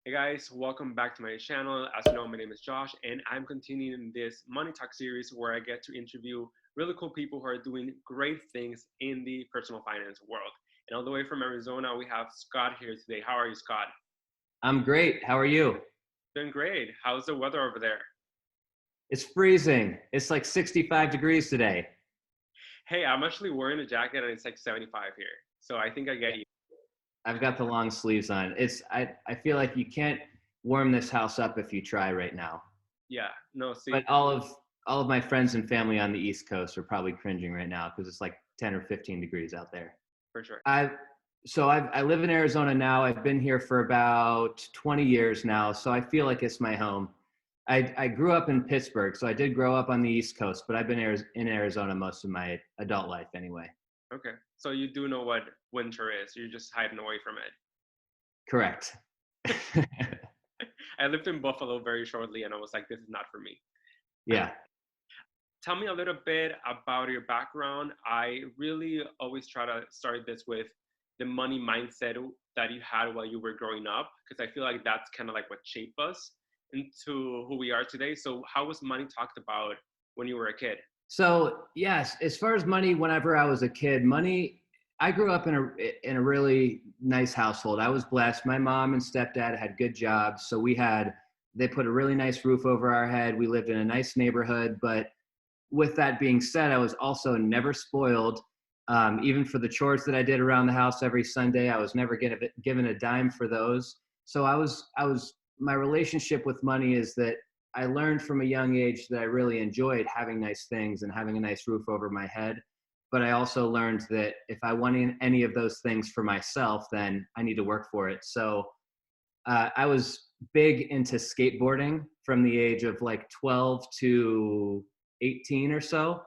Hey guys, welcome back to my channel. As you know, my name is Josh, and I'm continuing this Money Talk series where I get to interview really cool people who are doing great things in the personal finance world. And all the way from Arizona, we have Scott here today. How are you, Scott? I'm great. How are you? Doing great. How's the weather over there? It's freezing. It's like 65 degrees today. Hey, I'm actually wearing a jacket and it's like 75 here. So I think I get you. I've got the long sleeves on. I feel like you can't warm this house up if you try right now. Yeah, no, see, But all of my friends and family on the East Coast are probably cringing right now because it's like 10 or 15 degrees out there. for sure. I live in Arizona now. I've been here for about 20 years now, so I feel like it's my home. I grew up in Pittsburgh, so I did grow up on the East Coast, but I've been in Arizona most of my adult life anyway. Okay. So you do know what winter is. You're just hiding away from Correct. it. I lived in Buffalo very shortly and I was like, this is not for me. Yeah. Tell me a little bit about your background. I really always try to start this with the money mindset that you had while you were growing up, because I feel like that's kind of like what shaped us into who we are today. So, how was money talked about when you were a kid? So yes, as far as money, whenever I was a kid, I grew up in a really nice household. I was blessed. My mom and stepdad had good jobs, so they put a really nice roof over our head. We lived in a nice neighborhood, but with that being said, I was also never spoiled. Even for the chores that I did around the house every Sunday, I was never given a dime for those. So my relationship with money is that I learned from a young age that I really enjoyed having nice things and having a nice roof over my head. But I also learned that if I want any of those things for myself, then I need to work for it. So I was big into skateboarding from the age of like 12 to 18 or so.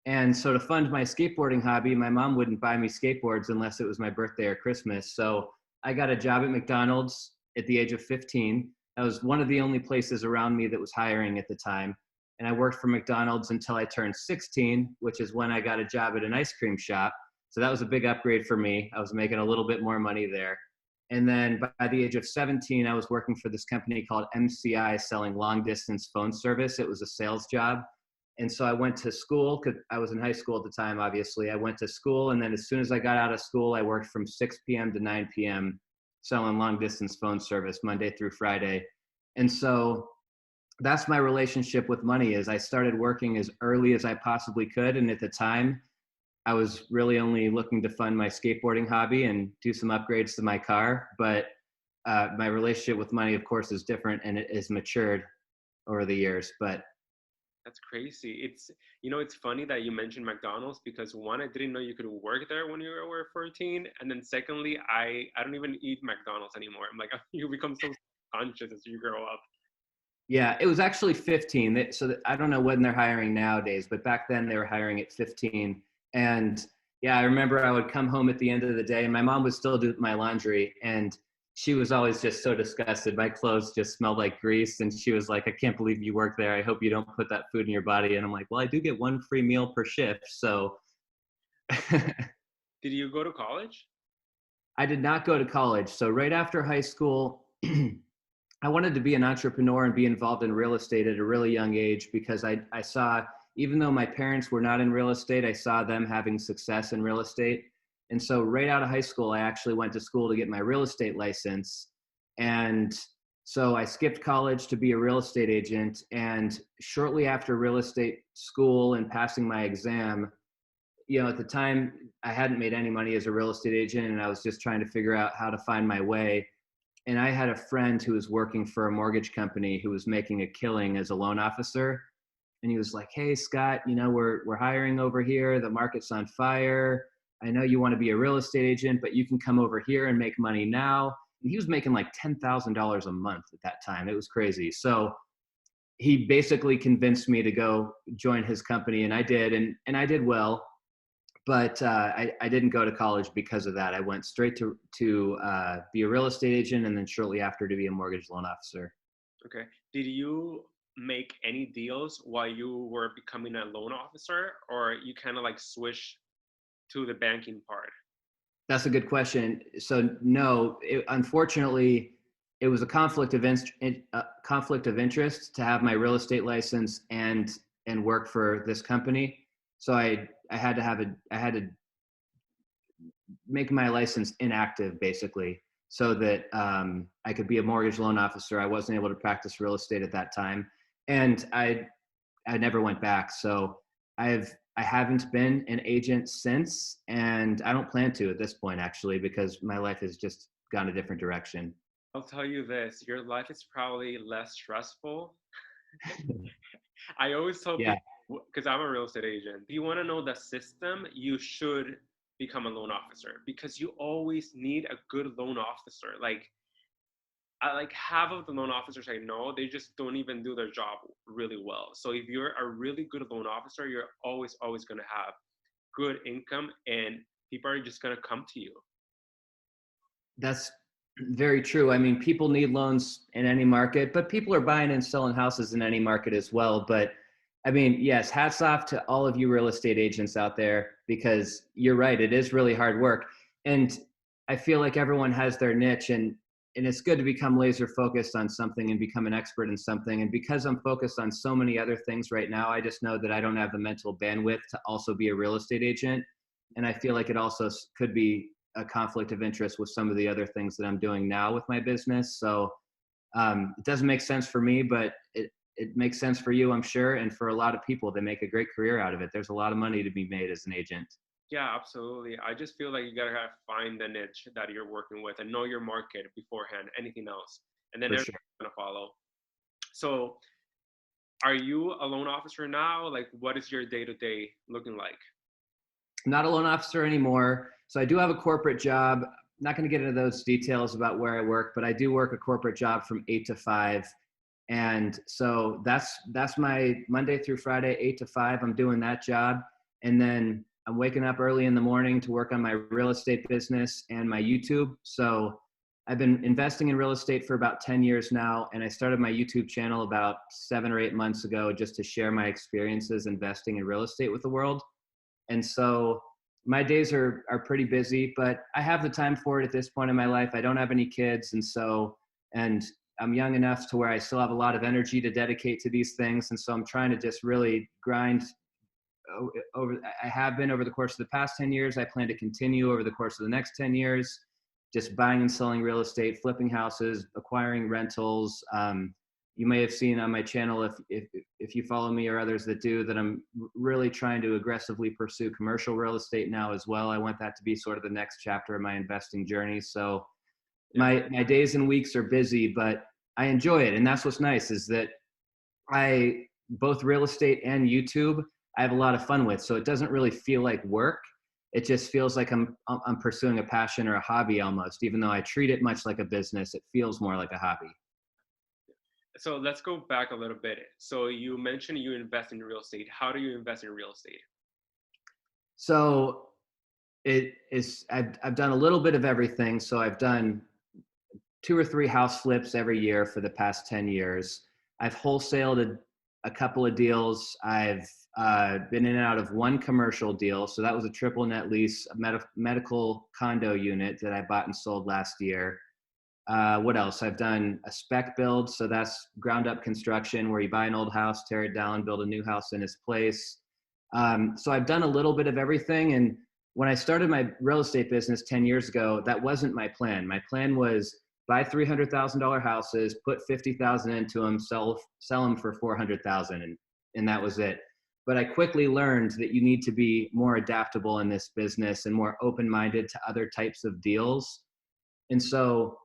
And so to fund my skateboarding hobby, my mom wouldn't buy me skateboards unless it was my birthday or Christmas. So I got a job at McDonald's at the age of 15. That was one of the only places around me that was hiring at the time. And I worked for McDonald's until I turned 16, which is when I got a job at an ice cream shop. So that was a big upgrade for me. I was making a little bit more money there. And then by the age of 17, I was working for this company called MCI selling long distance phone service. It was a sales job. And so I went to school because I was in high school at the time, obviously. I went to school. And then as soon as I got out of school, I worked from 6 p.m. to 9 p.m. selling long distance phone service Monday through Friday. And so that's my relationship with money is I started working as early as I possibly could. And at the time, I was really only looking to fund my skateboarding hobby and do some upgrades to my car. But my relationship with money, of course, is different and it has matured over the years. But That's crazy. It's funny that you mentioned McDonald's because one, I didn't know you could work there when you were 14, and then secondly, I don't even eat McDonald's anymore. I'm like, you become so conscious as you grow up. yeah, it was actually 15. I don't know when they're hiring nowadays, but back then they were hiring at 15. And yeah, I remember I would come home at the end of the day and my mom would still do my laundry. And she was always just so disgusted. My clothes just smelled like grease. And she was like, I can't believe you work there. I hope you don't put that food in your body. And I'm like, well, I do get one free meal per shift. So Did you go to college? I did not go to college. So right after high school, I wanted to be an entrepreneur and be involved in real estate at a really young age because I saw, even though my parents were not in real estate, I saw them having success in real estate. And so right out of high school, I actually went to school to get my real estate license. And so I skipped college to be a real estate agent. And shortly after real estate school and passing my exam, at the time I hadn't made any money as a real estate agent and I was just trying to figure out how to find my way. And I had a friend who was working for a mortgage company who was making a killing as a loan officer. And he was like, hey, Scott, we're hiring over here. The market's on fire. I know you want to be a real estate agent, but you can come over here and make money now. And he was making like $10,000 a month at that time. It was crazy. So he basically convinced me to go join his company, and I did, and I did well. But I didn't go to college because of that. I went straight to be a real estate agent, and then shortly after to be a mortgage loan officer. Okay. Did you make any deals while you were becoming a loan officer, or you kind of like switch to the banking part? That's a good question. So no, unfortunately, it was a conflict of interest to have my real estate license and work for this company. So I had to I had to make my license inactive basically so that I could be a mortgage loan officer. I wasn't able to practice real estate at that time, and I never went back. So I haven't been an agent since, and I don't plan to at this point actually because my life has just gone a different direction. I'll tell you this, your life is probably less stressful. I always tell Yeah, people, because I'm a real estate agent, if you want to know the system, you should become a loan officer because you always need a good loan officer. Like half of the loan officers I know, they just don't even do their job really well. So if you're a really good loan officer, you're always going to have good income and people are just going to come to you. that's very true. I mean, people need loans in any market, but people are buying and selling houses in any market as well. But I mean, yes, hats off to all of you real estate agents out there because you're right, it is really hard work. And I feel like everyone has their niche and it's good to become laser focused on something and become an expert in something. And because I'm focused on so many other things right now, I just know that I don't have the mental bandwidth to also be a real estate agent. And I feel like it also could be a conflict of interest with some of the other things that I'm doing now with my business. So it doesn't make sense for me, but it makes sense for you, I'm sure. And for a lot of people, they make a great career out of it. There's a lot of money to be made as an agent. Yeah, absolutely. I just feel like you gotta find the niche that you're working with and know your market beforehand, anything else. And then For sure. everything's gonna follow. So are you a loan officer now? Like what is your day-to-day looking like? I'm not a loan officer anymore. So I do have a corporate job. I'm not going to get into those details about where I work, but I do work a corporate job from 8 to 5. And so that's my Monday through Friday, 8 to 5. I'm doing that job. And then I'm waking up early in the morning to work on my real estate business and my YouTube. So I've been investing in real estate for about 10 years now. And I started my YouTube channel about 7 or 8 months ago just to share my experiences investing in real estate with the world. And so my days are pretty busy, but I have the time for it at this point in my life. I don't have any kids. And I'm young enough to where I still have a lot of energy to dedicate to these things. And so I'm trying to just really grind over. I have been over the course of the past 10 years. I plan to continue over the course of the next 10 years, just buying and selling real estate, flipping houses, acquiring rentals. You may have seen on my channel, if you follow me or others that do, that I'm really trying to aggressively pursue commercial real estate now as well. I want that to be sort of the next chapter of my investing journey. So Yeah. my days and weeks are busy, but I enjoy it. And that's what's nice is that both real estate and YouTube, I have a lot of fun with. So it doesn't really feel like work. It just feels like I'm pursuing a passion or a hobby almost, even though I treat it much like a business. It feels more like a hobby. So let's go back a little bit. So you mentioned you invest in real estate. How do you invest in real estate? So I've done a little bit of everything. So I've done 2 or 3 house flips every year for the past 10 years. I've wholesaled a couple of deals. I've been in and out of one commercial deal. So that was a triple net lease, a medical condo unit that I bought and sold last year. What else? I've done a spec build. So that's ground up construction where you buy an old house, tear it down, build a new house in its place. So I've done a little bit of everything. And when I started my real estate business 10 years ago, that wasn't my plan. My plan was buy $300,000 houses, put 50,000 into them, sell them for 400,000, and that was it. But I quickly learned that you need to be more adaptable in this business and more open-minded to other types of deals. And so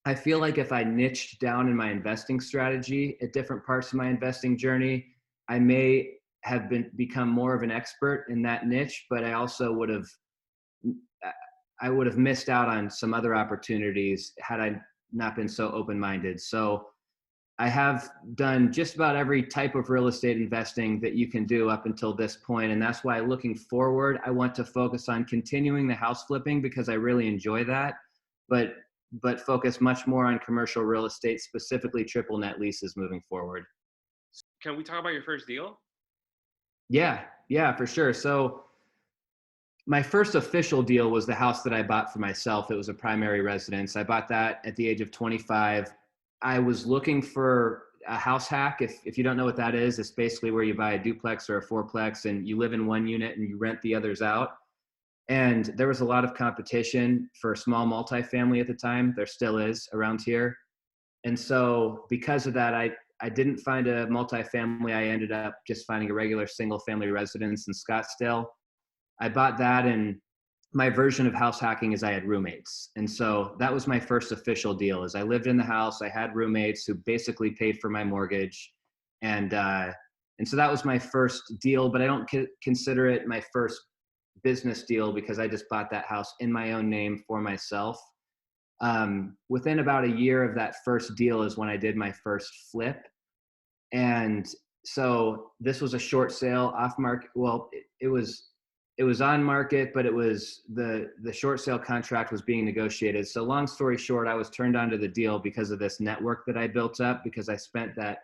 I feel like if I niched down in my investing strategy at different parts of my investing journey, I may have become more of an expert in that niche, but I would have missed out on some other opportunities had I not been so open-minded. So I have done just about every type of real estate investing that you can do up until this point. And that's why looking forward, I want to focus on continuing the house flipping because I really enjoy that, but focus much more on commercial real estate, specifically triple net leases moving forward. Can we talk about your first deal? Yeah, for sure. So my first official deal was the house that I bought for myself. It was a primary residence. I bought that at the age of 25. I was looking for a house hack. If you don't know what that is, it's basically where you buy a duplex or a fourplex and you live in one unit and you rent the others out. And there was a lot of competition for small multifamily at the time. There still is around here. And so because of that, I didn't find a multifamily. I ended up just finding a regular single family residence in Scottsdale. I bought that, and my version of house hacking is I had roommates. And so that was my first official deal is I lived in the house. I had roommates who basically paid for my mortgage. And so that was my first deal, but I don't consider it my first business deal because I just bought that house in my own name for myself. Within about a year of that first deal is when I did my first flip. And so this was a short sale off market. Well, it was on market, but it was the short sale contract was being negotiated. So long story short, I was turned onto the deal because of this network that I built up, because I spent that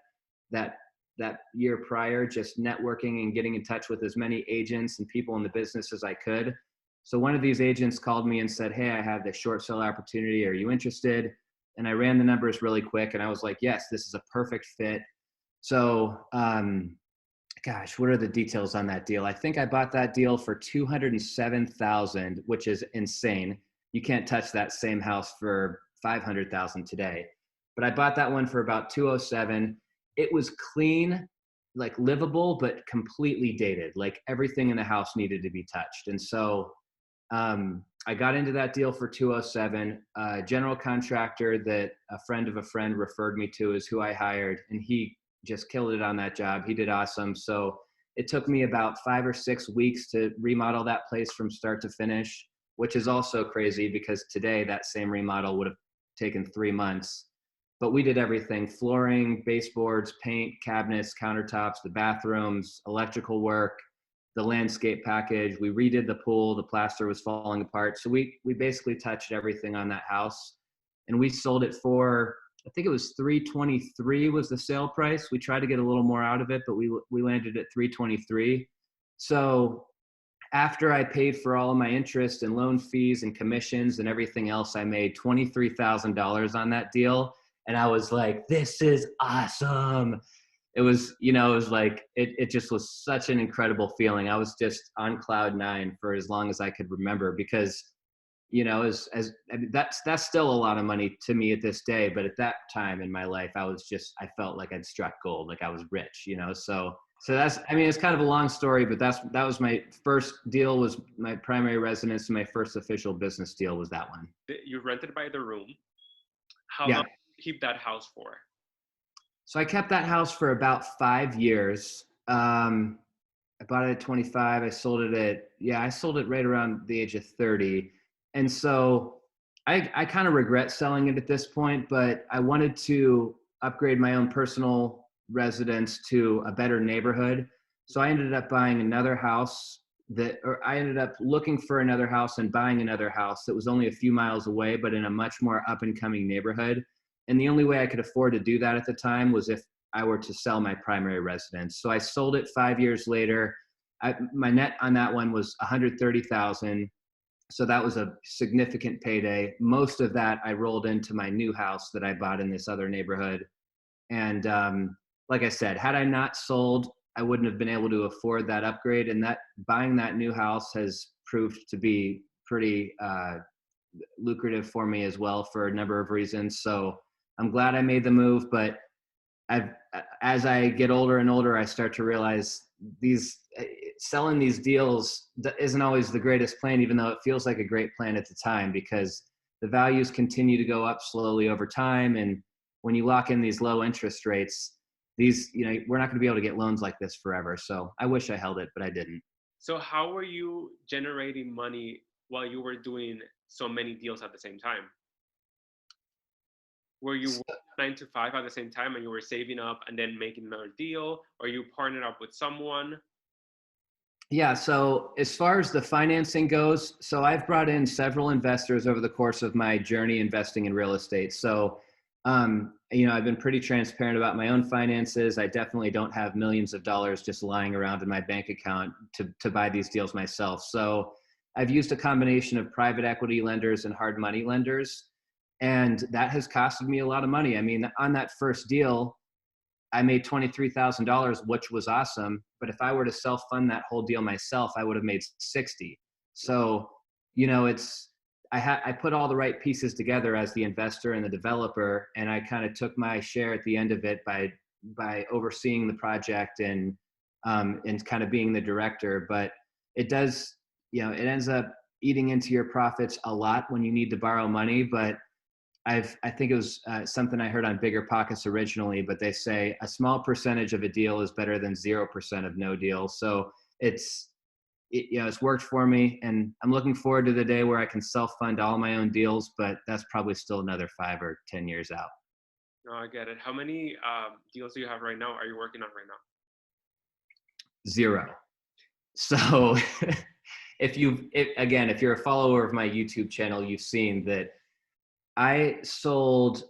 year prior just networking and getting in touch with as many agents and people in the business as I could. So one of these agents called me and said, "Hey, I have this short sale opportunity. Are you interested?" And I ran the numbers really quick and I was like, "Yes, this is a perfect fit." So, gosh, what are the details on that deal? I think I bought that deal for $207,000, which is insane. You can't touch that same house for $500,000 today. But I bought that one for about 207. It was clean, like livable, but completely dated. Like everything in the house needed to be touched. And so I got into that deal for 207. General contractor that a friend of a friend referred me to is who I hired, and he just killed it on that job. He did awesome. So it took me about 5 or 6 weeks to remodel that place from start to finish, which is also crazy because today that same remodel would have taken 3 months. But we did everything: flooring, baseboards, paint, cabinets, countertops, the bathrooms, electrical work, the landscape package. We redid the pool. The plaster was falling apart. So we basically touched everything on that house, and we sold it for, I think it was 323 was the sale price. We tried to get a little more out of it, but we landed at 323. So after I paid for all of my interest and loan fees and commissions and everything else, I made $23,000 on that deal. And I was like, this is awesome. It was, it was like, it just was such an incredible feeling. I was just on cloud nine for as long as I could remember, because I mean, that's still a lot of money to me at this day. But at that time in my life, I felt like I'd struck gold, like I was rich, So that's, I mean, it's kind of a long story, but that was my first deal, was my primary residence, and my first official business deal was that one. You rented by the room. How Yeah. long did you keep that house for? So I kept that house for about 5 years. I bought it at 25. I sold it right around the age of 30. And so I kind of regret selling it at this point, but I wanted to upgrade my own personal residence to a better neighborhood. So I ended up buying another house I ended up looking for another house and buying another house that was only a few miles away, but in a much more up and coming neighborhood. And the only way I could afford to do that at the time was if I were to sell my primary residence. So I sold it 5 years later. My net on that one was 130,000. So that was a significant payday. Most of that I rolled into my new house that I bought in this other neighborhood. And like I said, had I not sold, I wouldn't have been able to afford that upgrade. And that buying that new house has proved to be pretty lucrative for me as well, for a number of reasons. So I'm glad I made the move, but as I get older and older, I start to realize selling these deals isn't always the greatest plan, even though it feels like a great plan at the time, because the values continue to go up slowly over time. And when you lock in these low interest rates, we're not going to be able to get loans like this forever. So I wish I held it, but I didn't. So how were you generating money while you were doing so many deals at the same time? Were you working 9 to 5 at the same time and you were saving up and then making another deal, or you partnered up with someone? Yeah. So as far as the financing goes, so I've brought in several investors over the course of my journey investing in real estate. So, I've been pretty transparent about my own finances. I definitely don't have millions of dollars just lying around in my bank account to buy these deals myself. So I've used a combination of private equity lenders and hard money lenders. And that has costed me a lot of money. I mean, on that first deal, I made $23,000, which was awesome. But if I were to self-fund that whole deal myself, I would have made 60. So, I put all the right pieces together as the investor and the developer, and I kind of took my share at the end of it by overseeing the project and kind of being the director. But it does, it ends up eating into your profits a lot when you need to borrow money. But I think it was something I heard on Bigger Pockets originally, but they say a small percentage of a deal is better than 0% of no deal. So it's worked for me, and I'm looking forward to the day where I can self-fund all my own deals, but that's probably still another 5 or 10 years out. No, I get it. How many deals do you have right now? Are you working on right now? 0. So if you're a follower of my YouTube channel, you've seen that I sold,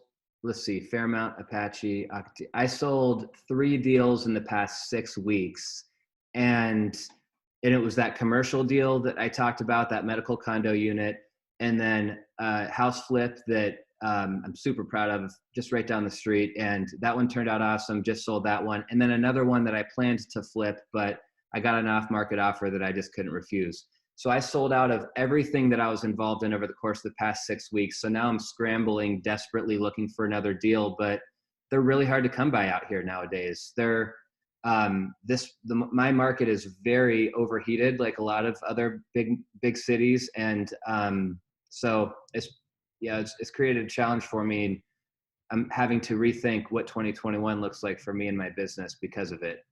let's see, Fairmount, Apache. I sold 3 deals in the past 6 weeks. And it was that commercial deal that I talked about, that medical condo unit, and then a house flip that I'm super proud of, just right down the street. And that one turned out awesome, just sold that one. And then another one that I planned to flip, but I got an off-market offer that I just couldn't refuse. So I sold out of everything that I was involved in over the course of the past 6 weeks. So now I'm scrambling, desperately looking for another deal, but they're really hard to come by out here nowadays. My market is very overheated, like a lot of other big cities, and so it's created a challenge for me. I'm having to rethink what 2021 looks like for me and my business because of it.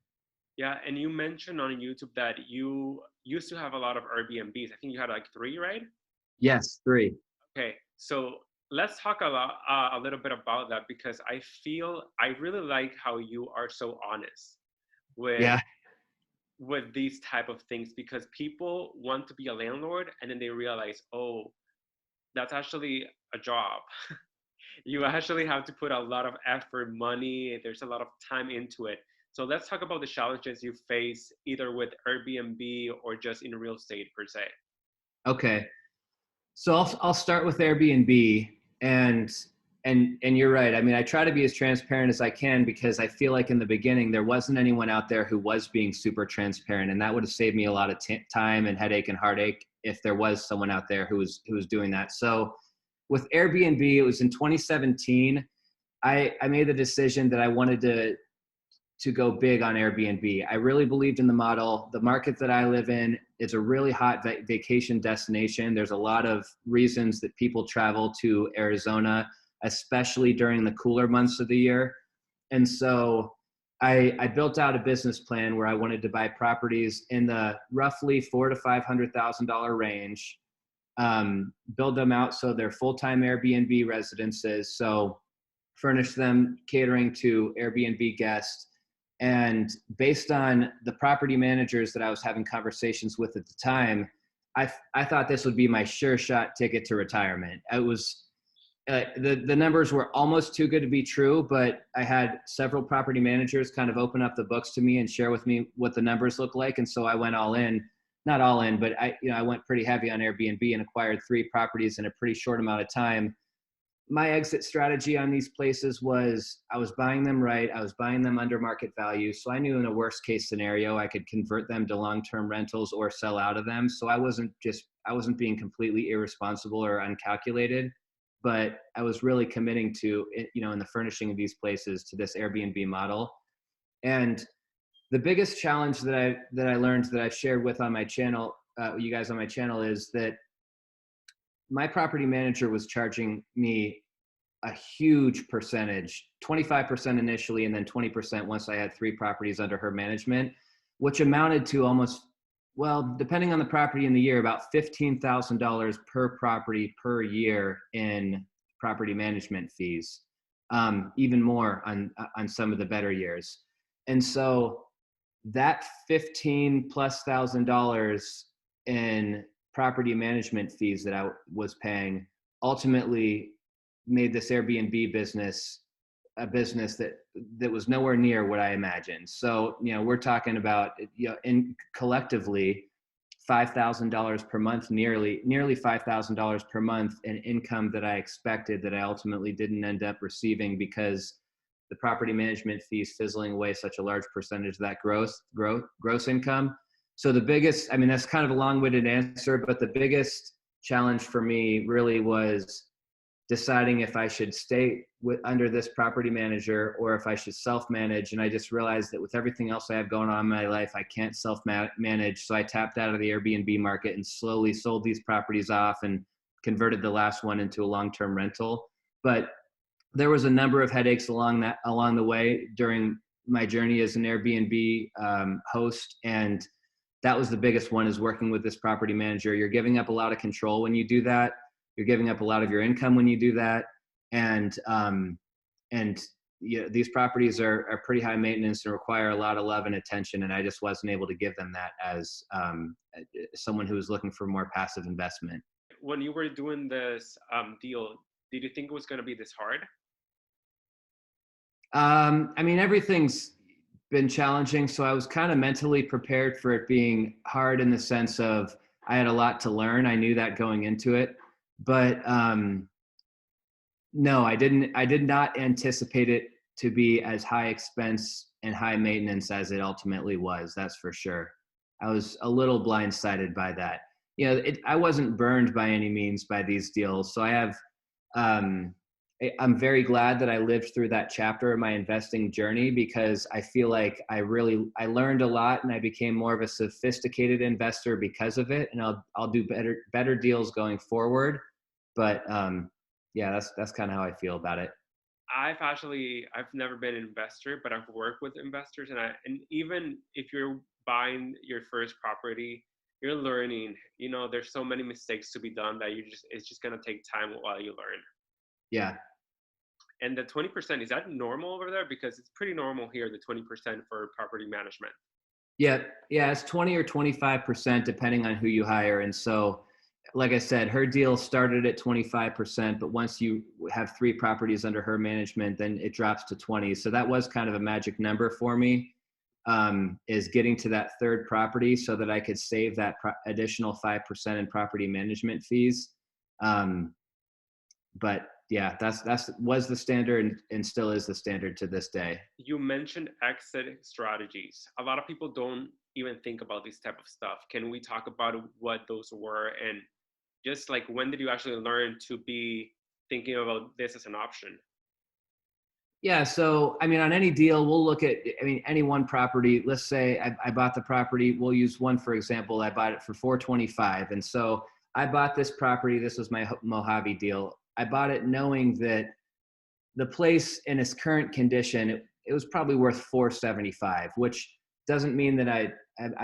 Yeah, and you mentioned on YouTube that you used to have a lot of Airbnbs. I think you had like 3, right? Yes, 3. Okay, so let's talk a little bit about that, because I really like how you are so honest with Yeah. these type of things, because people want to be a landlord and then they realize, oh, that's actually a job. You actually have to put a lot of effort, money, there's a lot of time into it. So let's talk about the challenges you face either with Airbnb or just in real estate per se. Okay. So I'll start with Airbnb, and you're right. I mean, I try to be as transparent as I can because I feel like in the beginning there wasn't anyone out there who was being super transparent, and that would have saved me a lot of time and headache and heartache if there was someone out there who was doing that. So with Airbnb, it was in 2017. I made the decision that I wanted to go big on Airbnb. I really believed in the model. The market that I live in is a really hot vacation destination. There's a lot of reasons that people travel to Arizona, especially during the cooler months of the year. And so I built out a business plan where I wanted to buy properties in the roughly $400,000 to $500,000 range, build them out so they're full-time Airbnb residences. So furnish them catering to Airbnb guests. And based on the property managers that I was having conversations with at the time, I thought this would be my sure shot ticket to retirement. It was the numbers were almost too good to be true, but I had several property managers kind of open up the books to me and share with me what the numbers look like. And so I went all in, not all in, but I went pretty heavy on Airbnb and acquired 3 properties in a pretty short amount of time. My exit strategy on these places was I was buying them right. I was buying them under market value. So I knew in a worst case scenario, I could convert them to long-term rentals or sell out of them. So I wasn't being completely irresponsible or uncalculated, but I was really committing to, in the furnishing of these places to this Airbnb model. And the biggest challenge that I learned, that I've shared with on my channel, you guys on my channel, is that my property manager was charging me a huge percentage, 25% initially, and then 20% once I had 3 properties under her management, which amounted to almost, well, depending on the property in the year, about $15,000 per property per year in property management fees, even more on some of the better years. And so that $15,000+ in property management fees that I was paying ultimately made this Airbnb business a business that was nowhere near what I imagined. So, we're talking about, collectively $5,000 per month, nearly $5,000 per month in income that I expected that I ultimately didn't end up receiving because the property management fees fizzling away such a large percentage of that gross income. So the biggest, I mean, that's kind of a long-winded answer, but the biggest challenge for me really was deciding if I should stay under this property manager or if I should self-manage. And I just realized that with everything else I have going on in my life, I can't self-manage. So I tapped out of the Airbnb market and slowly sold these properties off and converted the last one into a long-term rental. But there was a number of headaches along the way during my journey as an Airbnb host. And that was the biggest one, is working with this property manager. You're giving up a lot of control when you do that. You're giving up a lot of your income when you do that. And these properties are pretty high maintenance and require a lot of love and attention. And I just wasn't able to give them that as someone who was looking for more passive investment. When you were doing this deal, did you think it was going to be this hard? I mean, everything's been challenging. So I was kind of mentally prepared for it being hard in the sense of I had a lot to learn. I knew that going into it. But no, I did not anticipate it to be as high expense and high maintenance as it ultimately was. That's for sure. I was a little blindsided by that. I wasn't burned by any means by these deals. So I'm very glad that I lived through that chapter of my investing journey, because I feel like I learned a lot and I became more of a sophisticated investor because of it. And I'll do better deals going forward. But yeah, that's kind of how I feel about it. I've never been an investor, but I've worked with investors, and even if you're buying your first property, you're learning. There's so many mistakes to be done that it's just gonna take time while you learn. Yeah. And the 20%, is that normal over there? Because it's pretty normal here, the 20% for property management. Yeah. It's 20 or 25% depending on who you hire. And so, like I said, her deal started at 25%, but once you have 3 properties under her management, then it drops to 20. So that was kind of a magic number for me, is getting to that third property so that I could save that additional 5% in property management fees. But yeah, that's was the standard and still is the standard to this day. You mentioned exit strategies. A lot of people don't even think about this type of stuff. Can we talk about what those were, and just like when did you actually learn to be thinking about this as an option? Yeah, so I mean, on any deal, we'll look at, any one property. Let's say I bought the property. We'll use one for example. I bought it for $425, and so I bought this property. This was my Mojave deal. I bought it knowing that the place in its current condition, it was probably worth $475, which doesn't mean that I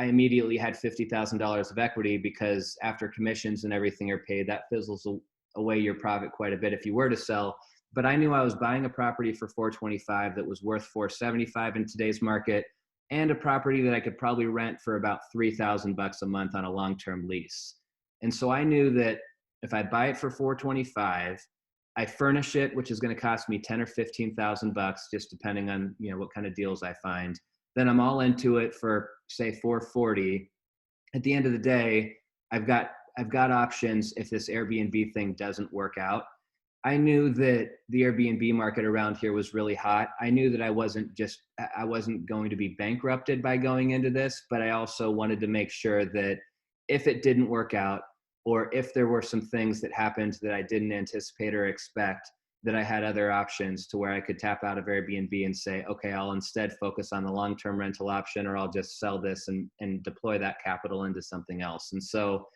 immediately had $50,000 of equity, because after commissions and everything are paid, that fizzles away your profit quite a bit if you were to sell. But I knew I was buying a property for $425 that was worth $475 in today's market, and a property that I could probably rent for about $3,000 a month on a long-term lease. And so I knew that if I buy it for $425, I furnish it, which is going to cost me $10,000 or $15,000, just depending on what kind of deals I find. Then I'm all into it for say $440. At the end of the day, I've got options if this Airbnb thing doesn't work out. I knew that the Airbnb market around here was really hot. I knew that I wasn't going to be bankrupted by going into this, but I also wanted to make sure that if it didn't work out, or if there were some things that happened that I didn't anticipate or expect, that I had other options to where I could tap out of Airbnb and say, okay, I'll instead focus on the long-term rental option, or I'll just sell this and deploy that capital into something else. And so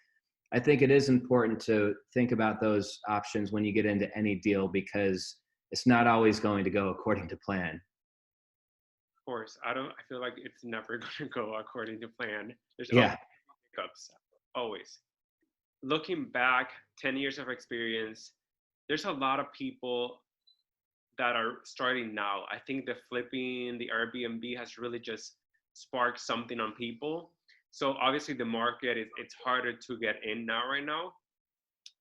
I think it is important to think about those options when you get into any deal, because it's not always going to go according to plan. Of course, I feel like it's never going to go according to plan. There's always Yeah. hiccups, always. Looking back, 10 years of experience, there's a lot of people that are starting now. I think the flipping, the Airbnb has really just sparked something on people. So obviously the market it's harder to get in now right now.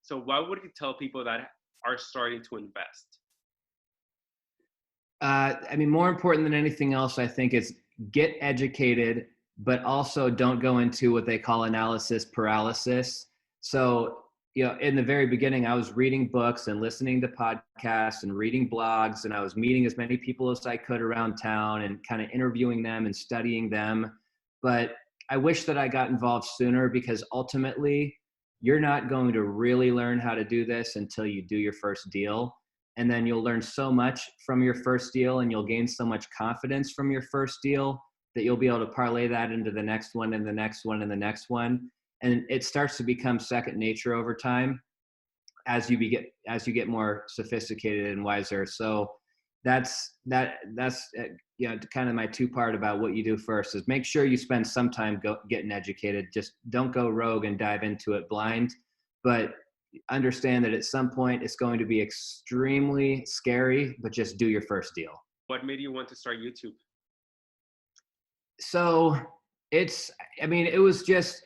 So what would you tell people that are starting to invest? More important than anything else, I think, is get educated but also don't go into what they call analysis paralysis. So, in the very beginning, I was reading books and listening to podcasts and reading blogs, and I was meeting as many people as I could around town and kind of interviewing them and studying them. But I wish that I got involved sooner, because ultimately, you're not going to really learn how to do this until you do your first deal. And then you'll learn so much from your first deal, and you'll gain so much confidence from your first deal that you'll be able to parlay that into the next one and the next one and the next one. And it starts to become second nature over time as you get more sophisticated and wiser. So that's kind of my two part about what you do first is make sure you spend some time getting educated. Just don't go rogue and dive into it blind, but understand that at some point it's going to be extremely scary, but just do your first deal. What made you want to start YouTube? So it was just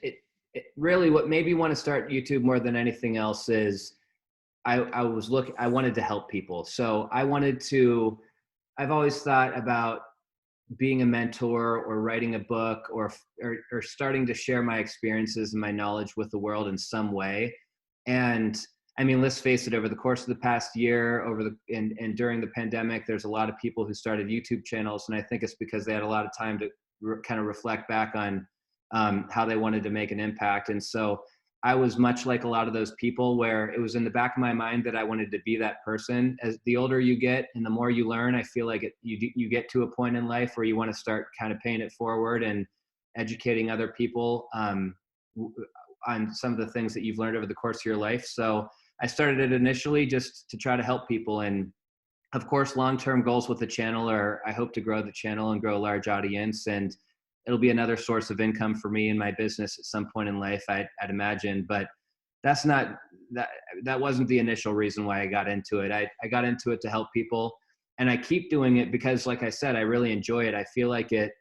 really what made me want to start YouTube more than anything else is I wanted to help people. So I've always thought about being a mentor or writing a book or starting to share my experiences and my knowledge with the world in some way. And I mean, let's face it, over the course of the past year, and during the pandemic, there's a lot of people who started YouTube channels. And I think it's because they had a lot of time to kind of reflect back on how they wanted to make an impact. And so I was much like a lot of those people, where it was in the back of my mind that I wanted to be that person. As the older you get and the more you learn, I feel like you get to a point in life where you want to start kind of paying it forward and educating other people on some of the things that you've learned over the course of your life. So I started it initially just to try to help people. And of course, long-term goals with the channel are I hope to grow the channel and grow a large audience, and it'll be another source of income for me and my business at some point in life, I'd imagine. But that wasn't the initial reason why I got into it. I got into it to help people, and I keep doing it because, like I said, I really enjoy it. I feel like it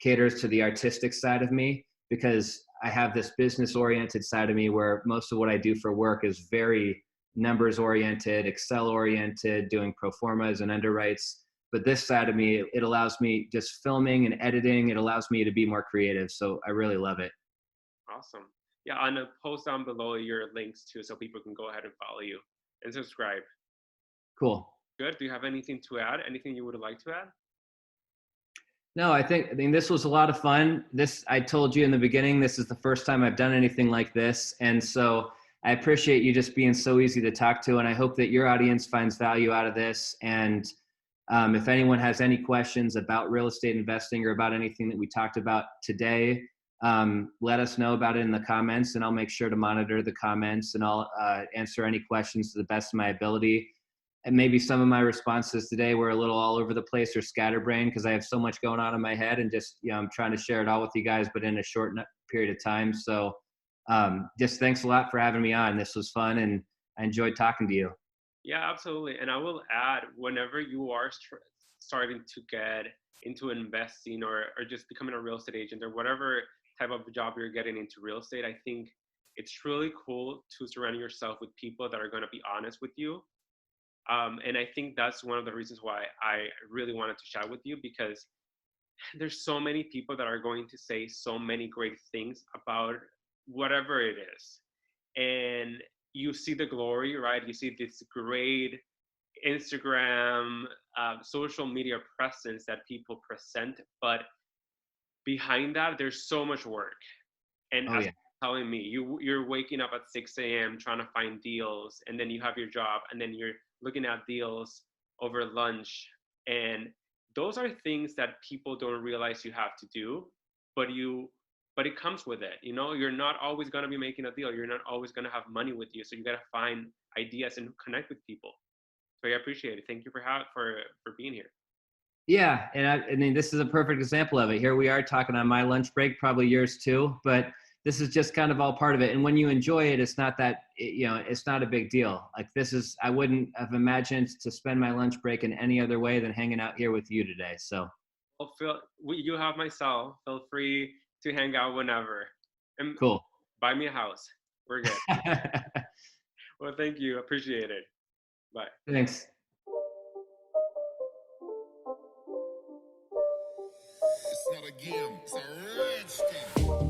caters to the artistic side of me, because I have this business oriented side of me where most of what I do for work is very numbers oriented, Excel oriented, doing pro formas and underwrites. But this side of me, it allows me just filming and editing. It allows me to be more creative. So I really love it. Awesome. Yeah, I'm gonna post down below your links too, so people can go ahead and follow you and subscribe. Cool. Good. Do you have anything to add? Anything you would like to add? No, I mean, this was a lot of fun. I told you in the beginning, this is the first time I've done anything like this. And so I appreciate you just being so easy to talk to. And I hope that your audience finds value out of this. And if anyone has any questions about real estate investing or about anything that we talked about today, let us know about it in the comments, and I'll make sure to monitor the comments, and I'll answer any questions to the best of my ability. And maybe some of my responses today were a little all over the place or scatterbrained, because I have so much going on in my head, and just, I'm trying to share it all with you guys, but in a short period of time. So just thanks a lot for having me on. This was fun, and I enjoyed talking to you. Yeah, absolutely. And I will add, whenever you are starting to get into investing or just becoming a real estate agent or whatever type of job you're getting into real estate, I think it's really cool to surround yourself with people that are going to be honest with you. And I think that's one of the reasons why I really wanted to chat with you, because there's so many people that are going to say so many great things about whatever it is. And you see the glory, right? You see this great Instagram, social media presence that people present, but behind that, there's so much work. And Oh as yeah. you're telling me, you're waking up at 6 a.m. trying to find deals, and then you have your job, and then you're looking at deals over lunch. And those are things that people don't realize you have to do, but it comes with it. You're not always going to be making a deal. You're not always going to have money with you. So you got to find ideas and connect with people. So I appreciate it. Thank you for being here. Yeah, and I mean, this is a perfect example of it. Here we are talking on my lunch break, probably yours too, but this is just kind of all part of it. And when you enjoy it, it's not it's not a big deal. Like I wouldn't have imagined to spend my lunch break in any other way than hanging out here with you today. So, Well, you have my cell. Feel free to hang out whenever. And cool. buy me a house. We're good. Well, thank you. Appreciate it. Bye. Thanks. the game. It's a rich thing.